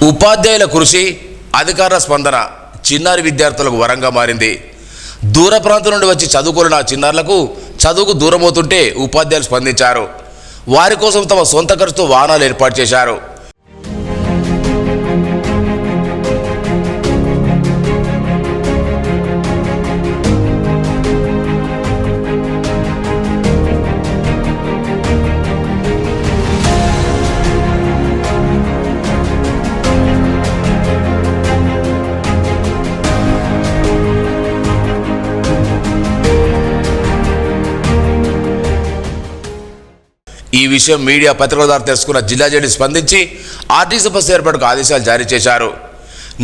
ఉపాధ్యాయుల కృషి, అధికారుల స్పందన చిన్నారి విద్యార్థులకు వరంగా మారింది. దూర ప్రాంతం నుండి వచ్చి చదువుకున్న చిన్నారులకు చదువుకు దూరమవుతుంటే ఉపాధ్యాయులు స్పందించారు. వారి కోసం తమ సొంత ఖర్చుతో వాహనాలు ఏర్పాటు చేశారు. ఈ విషయం మీడియా పత్రికల ద్వారా తెలుసుకున్న జిల్లా జడ్జి స్పందించి ఆర్టీసీ బస్సు ఏర్పాటుకు ఆదేశాలు జారీ చేశారు.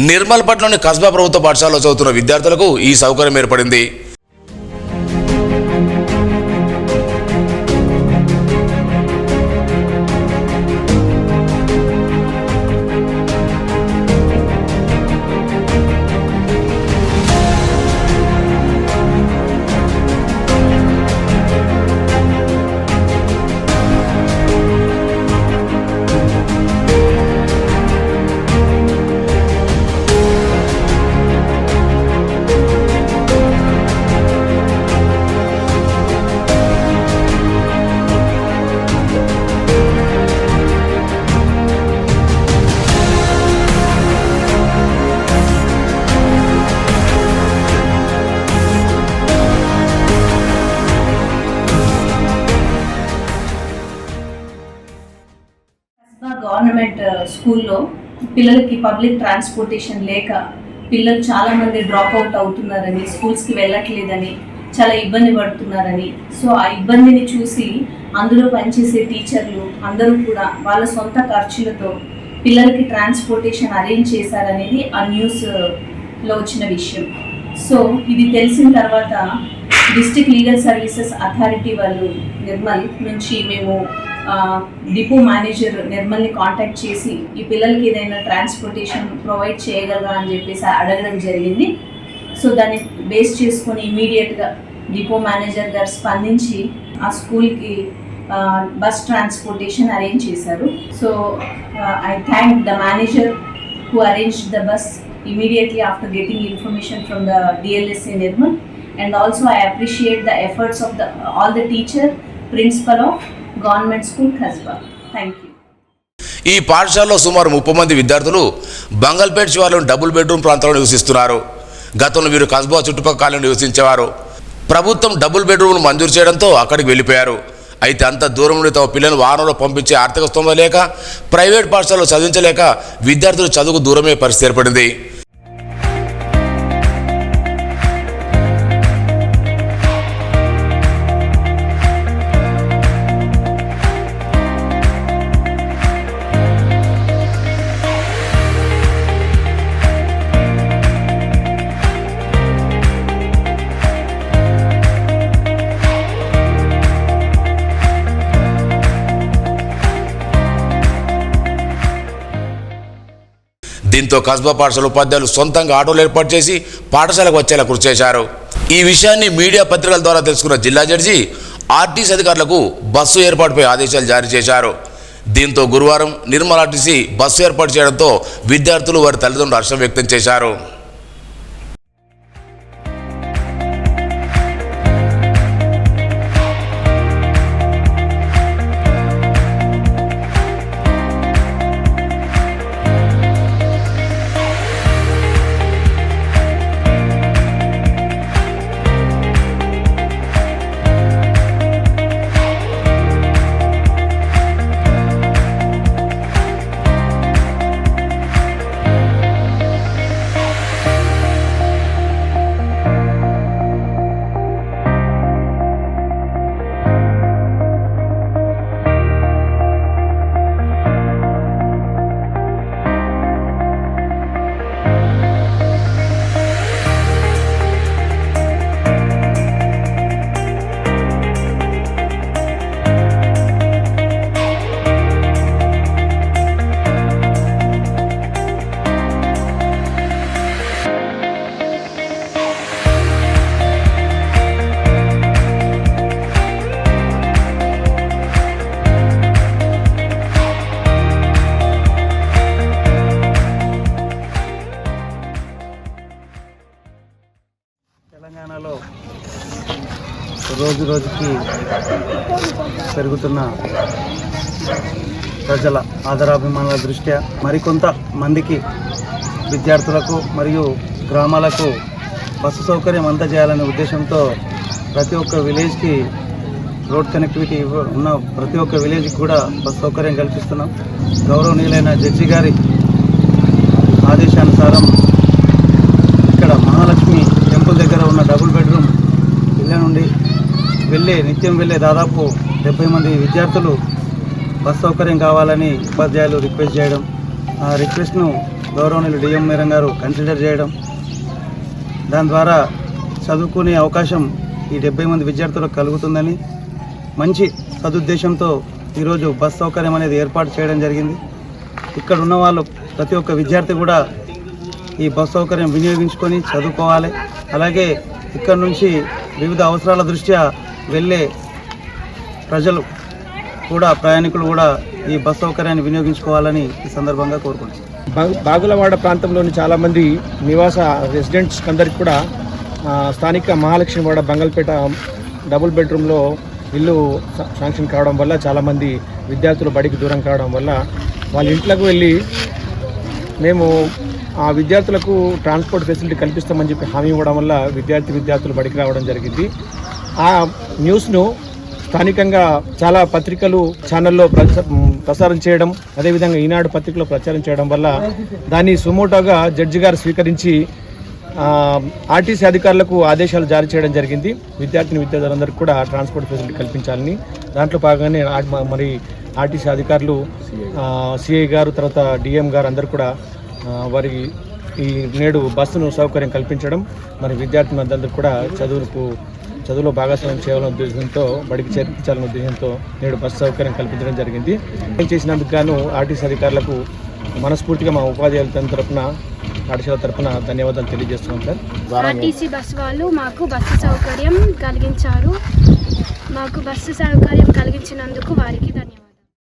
నిర్మల్ పట్నంలోని కస్బా ప్రభుత్వ పాఠశాలలో చదువుతున్న విద్యార్థులకు ఈ సౌకర్యం ఏర్పడింది. గవర్నమెంట్ స్కూల్లో పిల్లలకి పబ్లిక్ ట్రాన్స్పోర్టేషన్ లేక పిల్లలు చాలామంది డ్రాప్ అవుట్ అవుతున్నారని, స్కూల్స్కి వెళ్ళట్లేదని, చాలా ఇబ్బంది పడుతున్నారని, సో ఆ ఇబ్బందిని చూసి అందులో పనిచేసే టీచర్లు అందరూ కూడా వాళ్ళ సొంత ఖర్చులతో పిల్లలకి ట్రాన్స్పోర్టేషన్ అరేంజ్ చేశారనేది ఆ న్యూస్లో వచ్చిన విషయం. సో ఇది తెలిసిన తర్వాత డిస్ట్రిక్ట్ లీగల్ సర్వీసెస్ అథారిటీ వాళ్ళు నిర్మల్ నుంచి మేము డిపో మేనేజర్ నిర్మల్ని కాంటాక్ట్ చేసి ఈ పిల్లలకి ఏదైనా ట్రాన్స్పోర్టేషన్ ప్రొవైడ్ చేయగలరా అని చెప్పేసి అడగడం జరిగింది. సో దాన్ని బేస్ చేసుకొని ఇమీడియట్గా డిపో మేనేజర్ గారు స్పందించి ఆ స్కూల్కి బస్ ట్రాన్స్పోర్టేషన్ అరేంజ్ చేశారు. So I thank the manager who arranged the bus immediately after getting information from the DLSA Nirmal, and also I appreciate the efforts of all the teacher, principal of Government School Kasba. Thank you. ఈ పాఠశాలలో సుమారు 30 మంది విద్యార్థులు బంగల్పేట్ శివార్లోని double bedroom ప్రాంతంలో నివసిస్తున్నారు. గతంలో వీరు కస్బా చుట్టుపక్కల నివసించేవారు. ప్రభుత్వం డబుల్ బెడ్రూమ్ను మంజూరు చేయడంతో అక్కడికి వెళ్ళిపోయారు. అయితే అంత దూరం నుండి తమ పిల్లలను వాహనంలో పంపించే ఆర్థిక స్తోమత లేక, ప్రైవేట్ పాఠశాలలో చదివించలేక విద్యార్థులు చదువుకు దూరమే పరిస్థితి ఏర్పడింది. దీంతో కస్బా పాఠశాల ఉపాధ్యాయులు సొంతంగా ఆటోలు ఏర్పాటు చేసి పాఠశాలకు వచ్చేలా కృషి చేశారు. ఈ విషయాన్ని మీడియా పత్రికల ద్వారా తెలుసుకున్న జిల్లా జడ్జి ఆర్టీసీ అధికారులకు బస్సు ఏర్పాటుపై ఆదేశాలు జారీ చేశారు. దీంతో గురువారం నిర్మల్ ఆర్టీసీ బస్సు ఏర్పాటు చేయడంతో విద్యార్థులు వారి తల్లిదండ్రులు హర్షం వ్యక్తం చేశారు. రోజు రోజుకి పెరుగుతున్న ప్రజల ఆదరాభిమానాల దృష్ట్యా మరికొంత మందికి విద్యార్థులకు మరియు గ్రామాలకు బస్సు సౌకర్యం అందజేయాలనే ఉద్దేశంతో ప్రతి ఒక్క విలేజ్కి రోడ్ కనెక్టివిటీ ఉన్న ప్రతి ఒక్క విలేజ్కి కూడా బస్సు సౌకర్యం కల్పిస్తున్నాం. గౌరవనీయులైన జడ్జి గారి ఆదేశానుసారం ఇక్కడ మహాలక్ష్మి టెంపుల్ దగ్గర ఉన్న డబుల్ బెడ్రూమ్ ఇళ్ళ నుండి నిత్యం వెళ్ళే దాదాపు 70 మంది విద్యార్థులు బస్ సౌకర్యం కావాలని ఉపాధ్యాయులు రిక్వెస్ట్ చేయడం, ఆ రిక్వెస్ట్ను గౌరవనీయులు డిఎం మేరం గారు కన్సిడర్ చేయడం, దాని ద్వారా చదువుకునే అవకాశం ఈ 70 మంది విద్యార్థులకు కలుగుతుందని మంచి సదుద్దేశంతో ఈరోజు బస్ సౌకర్యం అనేది ఏర్పాటు చేయడం జరిగింది. ఇక్కడ ఉన్న వాళ్ళు ప్రతి ఒక్క విద్యార్థి కూడా ఈ బస్ సౌకర్యం వినియోగించుకొని చదువుకోవాలి. అలాగే ఇక్కడ నుంచి వివిధ అవసరాల దృష్ట్యా వెళ్ళే ప్రజలు కూడా ప్రయాణికులు కూడా ఈ బస్ సౌకర్యాన్ని వినియోగించుకోవాలని ఈ సందర్భంగా కోరుకుంటున్నాను. బాగులవాడ ప్రాంతంలోని చాలామంది నివాస రెసిడెంట్స్ అందరికి కూడా స్థానిక మహాలక్ష్మివాడ బంగల్పేట డబుల్ బెడ్రూమ్లో ఇల్లు శాంక్షన్ కావడం వల్ల చాలామంది విద్యార్థులు బడికి దూరం కావడం వల్ల వాళ్ళ ఇంట్లోకి వెళ్ళి మేము ఆ విద్యార్థులకు ట్రాన్స్పోర్ట్ ఫెసిలిటీ కల్పిస్తామని చెప్పి హామీ ఇవ్వడం వల్ల విద్యార్థులు బడికి రావడం జరిగింది. ఆ న్యూస్ను స్థానికంగా చాలా పత్రికలు ఛానల్లో ప్రసారం చేయడం, అదేవిధంగా ఈనాడు పత్రికలో ప్రచారం చేయడం వల్ల దాన్ని సుమోటోగా జడ్జి గారు స్వీకరించి ఆర్టీసీ అధికారులకు ఆదేశాలు జారీ చేయడం జరిగింది. విద్యార్థులందరికీ కూడా ట్రాన్స్పోర్ట్ ఫెసిలిటీ కల్పించాలని. దాంట్లో భాగంగానే మరి ఆర్టీసీ అధికారులు సిఐ గారు తర్వాత డిఎం గారు అందరూ కూడా వారికి ఈ నేడు బస్సును సౌకర్యం కల్పించడం, మరి విద్యార్థులందరూ కూడా చదువులో భాగస్వామ్యం చేయాలనే ఉద్దేశంతో బడికి చేర్పించాలనే ఉద్దేశంతో నేడు బస్సు సౌకర్యం కల్పించడం జరిగింది. చేసినందుకు గాను ఆర్టీసీ అధికారులకు మనస్ఫూర్తిగా మా ఉపాధ్యాయుల తరఫున పాఠశాల తరఫున ధన్యవాదాలు తెలియజేస్తున్నాం సార్. ఆర్టీసీ బస్సు వాళ్ళు మాకు బస్సు సౌకర్యం కలిగించారు. మాకు బస్సు సౌకర్యం కలిగించినందుకు వారికి